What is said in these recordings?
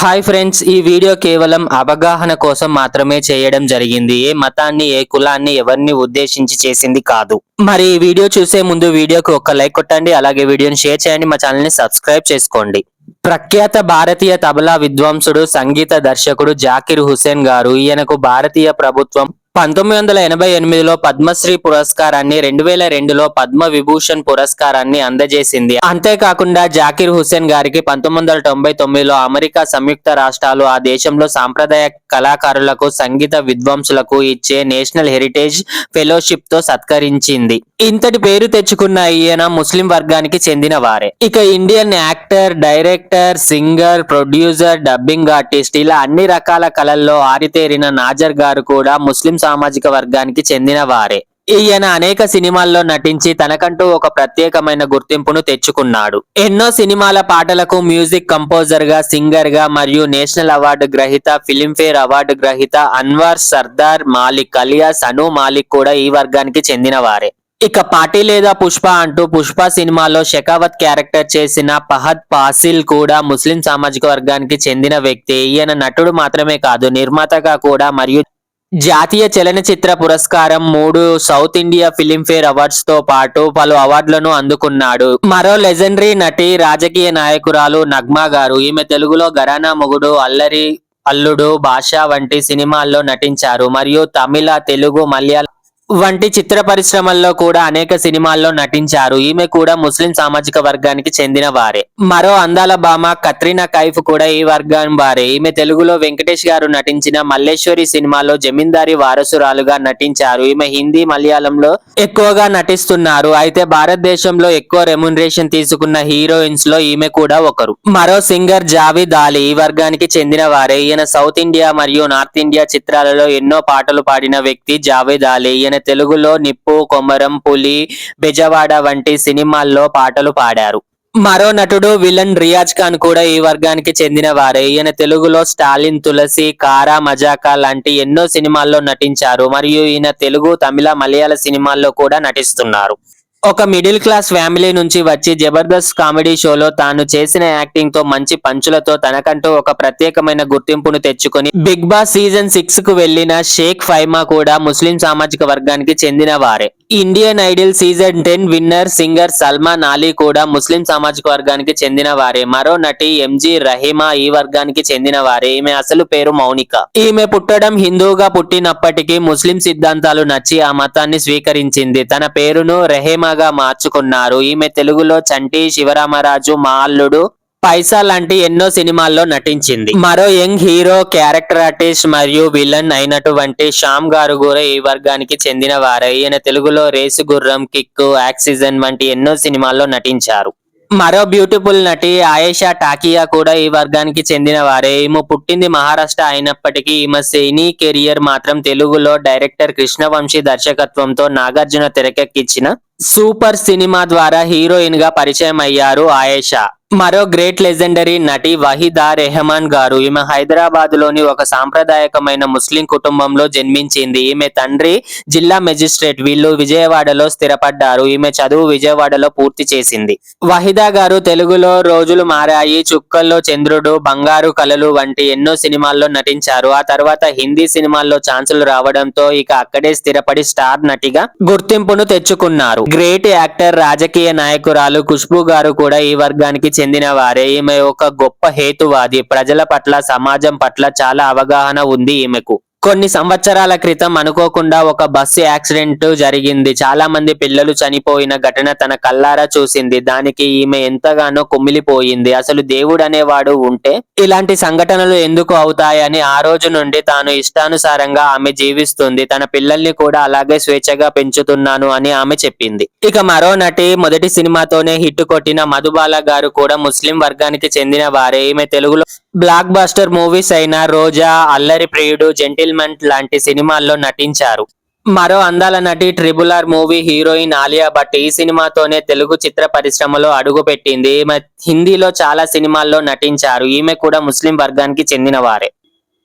Hi friends, ఈ video కేవలం అవగాహన కోసం మాత్రమే చేయడం జరిగింది. ఏ మతాన్ని, ఏ కులాన్ని, ఎవరిని ఉద్దేశించి చేసింది కాదు. మరి ఈ వీడియో చూసే ముందు వీడియోకి ఒక లైక్ కొట్టండి, అలాగే వీడియోని షేర్ చేయండి, మా ఛానల్ ని సబ్స్క్రైబ్ చేసుకోండి. ప్రఖ్యాత భారతీయ తబలా విద్వాంసుడు, సంగీత దర్శకుడు జాకిర్ హుసేన్ గారు. ఈయనకు భారతీయ ప్రభుత్వం 1988లో పద్మశ్రీ పురస్కారాన్ని, 2002లో పద్మ విభూషణ్ పురస్కారాన్ని అందజేసింది. అంతేకాకుండా జాకిర్ హుసేన్ గారికి 1999లో అమెరికా సంయుక్త రాష్ట్రాలు ఆ దేశంలో సాంప్రదాయ కళాకారులకు, సంగీత విద్వాంసులకు ఇచ్చే నేషనల్ హెరిటేజ్ ఫెలోషిప్ తో సత్కరించింది. ఇంతటి పేరు తెచ్చుకున్న ఈయన ముస్లిం వర్గానికి చెందిన వారే. ఇక Indian actor, director, singer, producer, dubbing artist ఇలా అన్ని రకాల కళల్లో ఆరితేరిన నాజర్ గారు కూడా ముస్లిం సామాజిక వర్గానికి చెందిన వారే. ఈయన అనేక సినిమాల్లో నటించి తనకంటూ ఒక ప్రత్యేకమైన గుర్తింపును తెచ్చుకున్నాడు. ఎన్నో సినిమాల పాటలకు మ్యూజిక్ కంపోజర్ గా, సింగర్ గా మరియు నేషనల్ అవార్డు గ్రహీత, ఫిలింఫేర్ అవార్డు గ్రహీత అన్వర్ సర్దార్ మాలిక్ అలియాస్ అను మాలిక్ కూడా ఈ వర్గానికి చెందిన వారే. ఇక పాటి లేదా పుష్ప అంటూ పుష్ప సినిమాలో షెకావత్ క్యారెక్టర్ చేసిన ఫహద్ ఫాసిల్ కూడా ముస్లిం సామాజిక వర్గానికి చెందిన వ్యక్తి. ఈయన నటుడు మాత్రమే కాదు, నిర్మాతగా కూడా మరియు జాతీయ చలనచిత్ర పురస్కారం, 3 సౌత్ ఇండియా ఫిలింఫేర్ అవార్డ్స్ తో పాటు పలు అవార్డులను అందుకున్నాడు. మరో లెజెండరీ నటి, రాజకీయ నాయకురాలు నగ్మా గారు. ఈమె తెలుగులో ఘరానా మొగుడు, అల్లరి అల్లుడు, భాష వంటి సినిమాల్లో నటించారు మరియు తమిళ, తెలుగు, మలయాళం వంటి చిత్ర పరిశ్రమల్లో కూడా అనేక సినిమాల్లో నటించారు. ఈమె కూడా ముస్లిం సామాజిక వర్గానికి చెందిన వారే. మరో అందాల భామ కత్రినా కైఫ్ కూడా ఈ వర్గం వారే. ఈమె తెలుగులో వెంకటేష్ గారు నటించిన మల్లేశ్వరి సినిమాలో జమీందారీ వారసురాలుగా నటించారు. ఈమె హిందీ, మలయాళంలో ఎక్కువగా నటిస్తున్నారు. అయితే భారతదేశంలో ఎక్కువ రెమ్యునరేషన్ తీసుకున్న హీరోయిన్స్ లో ఈమె కూడా ఒకరు. మరో సింగర్ జావేద్ అలీ ఈ వర్గానికి చెందిన వారే. ఈయన సౌత్ ఇండియా మరియు నార్త్ ఇండియా చిత్రాలలో ఎన్నో పాటలు పాడిన వ్యక్తి జావేద్ అలీ. ఈయన తెలుగులో నిప్పు, కొమరం, పులి, బెజవాడ వంటి సినిమాల్లో పాటలు పాడారు. మరో నటుడు విలన్ రియాజ్ ఖాన్ కూడా ఈ వర్గానికి చెందిన వారే. ఈయన తెలుగులో స్టాలిన్, తులసి, కారా, మజాకా లాంటి ఎన్నో సినిమాల్లో నటించారు మరియు ఈయన తెలుగు, తమిళ, మలయాళ సినిమాల్లో కూడా నటిస్తున్నారు. ఒక మిడిల్ క్లాస్ ఫ్యామిలీ నుంచి వచ్చి జబర్దస్త్ కామెడీ షోలో తాను చేసిన యాక్టింగ్ తో, మంచి పంచులతో తనకంటూ ఒక ప్రత్యేకమైన గుర్తింపును తెచ్చుకొని బిగ్ బాస్ సీజన్ 6 కు వెళ్లిన షేక్ ఫైమా కూడా ముస్లిం సామాజిక వర్గానికి చెందిన వారే. Indian Idol season 10 winner singer Salman Ali కూడా ముస్లిం సామాజిక వర్గానికి చెందిన వారే. మరో నటి ఎంజీ రహీమా ఈ వర్గానికి చెందిన వారే. ఈమె అసలు పేరు మౌనిక. ఈమె పుట్టడం హిందూగా పుట్టినప్పటికీ ముస్లిం సిద్ధాంతాలు నచ్చి ఆ మతాన్ని స్వీకరించింది. తన పేరును రెహేమాగా మార్చుకున్నారు. ఈమె తెలుగులో చంటి, శివరామరాజు, మా అల్లుడు, పైసా లాంటి ఎన్నో సినిమాల్లో నటించింది. మరో యంగ్ హీరో, క్యారెక్టర్ ఆర్టిస్ట్ మరియు విలన్ అయినటువంటి శ్యామ్ గారు కూడా ఈ వర్గానికి చెందిన వారే. ఈయన తెలుగులో రేసు గుర్రం, కిక్, ఆక్సిజన్ వంటి ఎన్నో సినిమాల్లో నటించారు. మరో బ్యూటిఫుల్ నటి ఆయేషా టాకియా కూడా ఈ వర్గానికి చెందిన వారే. ఈమె పుట్టింది మహారాష్ట్ర అయినప్పటికీ ఈమె సినీ కెరియర్ మాత్రం తెలుగులో డైరెక్టర్ కృష్ణవంశీ దర్శకత్వంతో నాగార్జున తెరకెక్కించిన సూపర్ సినిమా ద్వారా హీరోయిన్ గా పరిచయం అయ్యారు ఆయేషా. మరో గ్రేట్ లెజెండరీ నటి వహీదా రెహమాన్ గారు. ఈమె హైదరాబాద్ లోని ఒక సాంప్రదాయకమైన ముస్లిం కుటుంబంలో జన్మించింది. ఈమె తండ్రి జిల్లా మెజిస్ట్రేట్, వీళ్ళు విజయవాడలో స్థిరపడ్డారు. ఈమె చదువు విజయవాడలో పూర్తి చేసింది. వహీదా గారు తెలుగులో రోజులు మారాయి, చుక్కల్లో చంద్రుడు, బంగారు కలలు వంటి ఎన్నో సినిమాల్లో నటించారు. ఆ తర్వాత హిందీ సినిమాల్లో ఛాన్సులు రావడంతో ఇక అక్కడే స్థిరపడి స్టార్ నటిగా గుర్తింపును తెచ్చుకున్నారు. గ్రేట్ యాక్టర్, రాజకీయ నాయకురాలు ఖుష్బూ గారు కూడా ఈ వర్గానికి చెందిన వారే. ఈమె ఒక గొప్ప హేతువాది. ప్రజల పట్ల, సమాజం పట్ల చాలా అవగాహన ఉంది ఈమెకు. కొన్ని సంవత్సరాల క్రితం అనుకోకుండా ఒక బస్సు యాక్సిడెంట్ జరిగింది. చాలా మంది పిల్లలు చనిపోయిన ఘటన తన కళ్ళారా చూసింది. దానికి ఈమె ఎంతగానో కుమిలిపోయింది. అసలు దేవుడు అనేవాడు ఉంటే ఇలాంటి సంఘటనలు ఎందుకు అవుతాయని ఆ రోజు నుండి తాను ఇష్టానుసారంగా ఆమె జీవిస్తుంది. తన పిల్లల్ని కూడా అలాగే స్వేచ్ఛగా పెంచుతున్నాను అని ఆమె చెప్పింది. ఇక మరో నటి, మొదటి సినిమాతోనే హిట్ కొట్టిన మధుబాల గారు కూడా ముస్లిం వర్గానికి చెందిన వారే. ఈమె తెలుగులో బ్లాక్ బస్టర్ మూవీస్ అయిన రోజా, అల్లరి ప్రియుడు, జెంటిల్మెన్ లాంటి సినిమాల్లో నటించారు. మరో అందాల నటి, triple R movie heroine Alia Bhatt. ఈ సినిమాతోనే తెలుగు చిత్ర పరిశ్రమలో అడుగు పెట్టింది. ఈమె హిందీలో చాలా సినిమాల్లో నటించారు. ఈమె కూడా ముస్లిం వర్గానికి చెందిన వారే.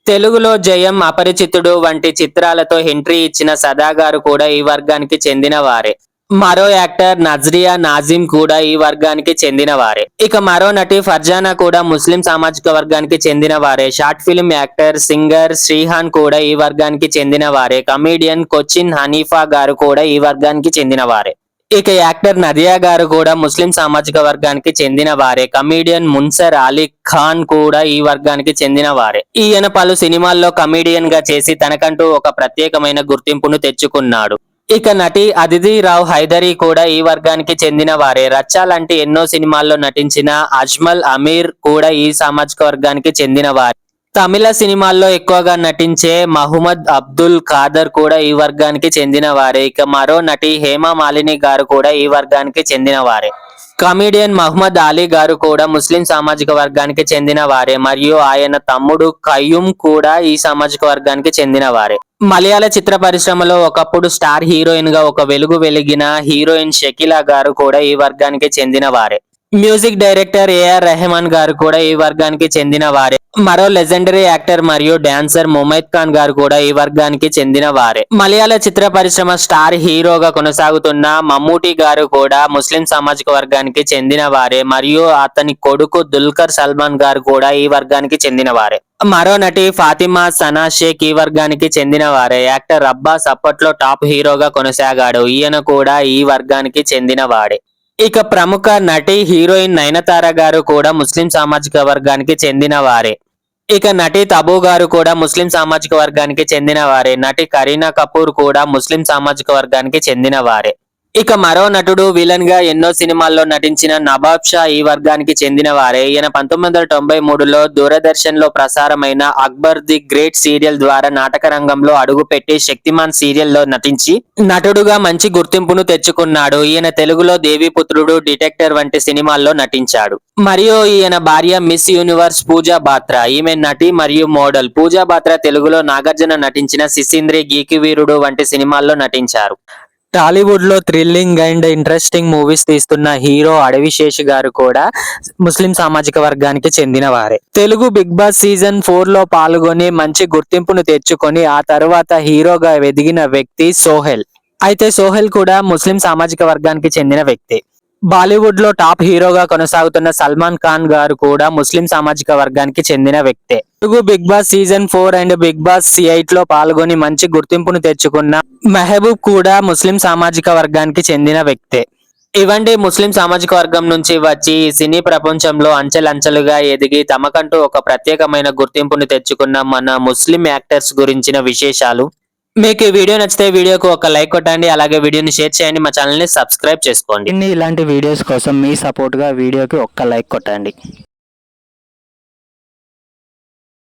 తెలుగులో జయం, అపరిచితుడు వంటి చిత్రాలతో ఎంట్రీ ఇచ్చిన సదా గారు కూడా ఈ వర్గానికి చెందిన వారే. మరో యాక్టర్ నజ్రియా నాజిమ్ కూడా ఈ వర్గానికి చెందిన వారే. ఇక మరో నటి ఫర్జానా కూడా ముస్లిం సామాజిక వర్గానికి చెందిన వారే. Short film actor, singer Shrihan కూడా ఈ వర్గానికి చెందిన వారే. కమీడియన్ కొచ్చిన్ హనీఫా గారు కూడా ఈ వర్గానికి చెందిన వారే. ఇక యాక్టర్ నదియా గారు కూడా ముస్లిం సామాజిక వర్గానికి చెందిన వారే. కమీడియన్ మున్సర్ అలీ ఖాన్ కూడా ఈ వర్గానికి చెందిన వారే. ఈయన పలు సినిమాల్లో కమీడియన్ గా చేసి తనకంటూ ఒక ప్రత్యేకమైన గుర్తింపును తెచ్చుకున్నాడు. ఇక నటి అదితి రావ్ హైదరీ కూడా ఈ వర్గానికి చెందిన వారే. రచ్చ లాంటి ఎన్నో సినిమాల్లో నటించిన అజ్మల్ అమీర్ కూడా ఈ సామాజిక వర్గానికి చెందిన వారే. తమిళ సినిమాల్లో ఎక్కువగా నటించే మహమ్మద్ అబ్దుల్ ఖాదర్ కూడా ఈ వర్గానికి చెందిన వారే. ఇక మరో నటి హేమా మాలిని గారు కూడా ఈ వర్గానికి చెందిన వారే. కమీడియన్ మహమ్మద్ అలీ గారు కూడా ముస్లిం సామాజిక వర్గానికి చెందిన వారే మరియు ఆయన తమ్ముడు కయ్యూమ్ కూడా ఈ సామాజిక వర్గానికి చెందిన వారే. మలయాళ చిత్ర పరిశ్రమలో ఒకప్పుడు స్టార్ హీరోయిన్ గా ఒక వెలుగు వెలిగిన హీరోయిన్ షకీలా గారు కూడా ఈ వర్గానికి చెందిన వారే. మ్యూజిక్ డైరెక్టర్ ఏఆర్ రెహమాన్ గారు కూడా ఈ వర్గానికి చెందిన వారే. మరో లెజెండరీ యాక్టర్ మరియు డాన్సర్ ముమైత్ ఖాన్ గారు కూడా ఈ వర్గానికి చెందిన వారే. మలయాళ చిత్ర పరిశ్రమ స్టార్ హీరోగా కొనసాగుతున్న మమ్మూటి గారు కూడా ముస్లిం సామాజిక వర్గానికి చెందిన వారే మరియు అతని కొడుకు దుల్కర్ సల్మాన్ గారు కూడా ఈ వర్గానికి చెందిన వారే. మరో నటి ఫాతిమా సనా షేక్ ఈ వర్గానికి చెందిన వారే. యాక్టర్ అబ్బాస్ అప్పట్లో టాప్ హీరోగా కొనసాగాడు. ఈయన కూడా ఈ వర్గానికి చెందిన వాడే. ఇక ప్రముఖ నటి హీరోయిన్ నయనతార గారు కూడా ముస్లిం సామాజిక వర్గానికి చెందిన వారే. ఇక నటి తబూ గారు కూడా ముస్లిం సామాజిక వర్గానికి చెందిన వారే. నటి కరీనా కపూర్ కూడా ముస్లిం సామాజిక వర్గానికి చెందిన వారే. ఇక మరో నటుడు విలన్ గా ఎన్నో సినిమాల్లో నటించిన నవాబ్ షా ఈ వర్గానికి చెందిన వారే. ఈయన 1993లో దూరదర్శన్ లో ప్రసారమైన అక్బర్ ది గ్రేట్ సీరియల్ ద్వారా నాటక రంగంలో అడుగుపెట్టి శక్తిమాన్ సీరియల్ లో నటించి నటుడుగా మంచి గుర్తింపును తెచ్చుకున్నాడు. ఈయన తెలుగులో దేవిపుత్రుడు, డిటెక్టర్ వంటి సినిమాల్లో నటించాడు. మరియు ఈయన భార్య మిస్ యూనివర్స్ పూజా బాత్రా. ఈమె నటి మరియు మోడల్. పూజా బాత్రా తెలుగులో నాగార్జున నటించిన సిసింద్రి, గీకివీరుడు వంటి సినిమాల్లో నటించారు. టాలీవుడ్ లో థ్రిల్లింగ్ అండ్ ఇంట్రెస్టింగ్ మూవీస్ తీస్తున్న హీరో అడవిశేష్ గారు కూడా ముస్లిం సామాజిక వర్గానికి చెందిన వారే. తెలుగు బిగ్ బాస్ సీజన్ 4 లో పాల్గొని మంచి గుర్తింపును తెచ్చుకొని ఆ తర్వాత హీరోగా ఎదిగిన వ్యక్తి సోహెల్. అయితే సోహెల్ కూడా ముస్లిం సామాజిక వర్గానికి చెందిన వ్యక్తి. బాలీవుడ్ లో టాప్ హీరోగా కొనసాగుతున్న సల్మాన్ ఖాన్ గారు కూడా ముస్లిం సామాజిక వర్గానికి చెందిన వ్యక్తే. Telugu Bigg Boss season 4 and Bigg Boss 8 లో పాల్గొని మంచి గుర్తింపును తెచ్చుకున్న మెహబూబ్ కూడా ముస్లిం సామాజిక వర్గానికి చెందిన వ్యక్తే. ఇవంటి ముస్లిం సామాజిక వర్గం నుంచి వచ్చి సినీ ప్రపంచంలో అంచెలంచెలుగా ఎదిగి తమకంటూ ఒక ప్రత్యేకమైన గుర్తింపును తెచ్చుకున్న మన ముస్లిం యాక్టర్స్ గురించిన విశేషాలు. మీకు ఈ వీడియో నచ్చితే వీడియోకు ఒక లైక్ కొట్టండి, అలాగే వీడియోని షేర్ చేయండి, మా ఛానల్ ని సబ్స్క్రైబ్ చేసుకోండి. ఇలాంటి వీడియోస్ కోసం మీ సపోర్ట్ గా వీడియోకి ఒక్క లైక్ కొట్టండి.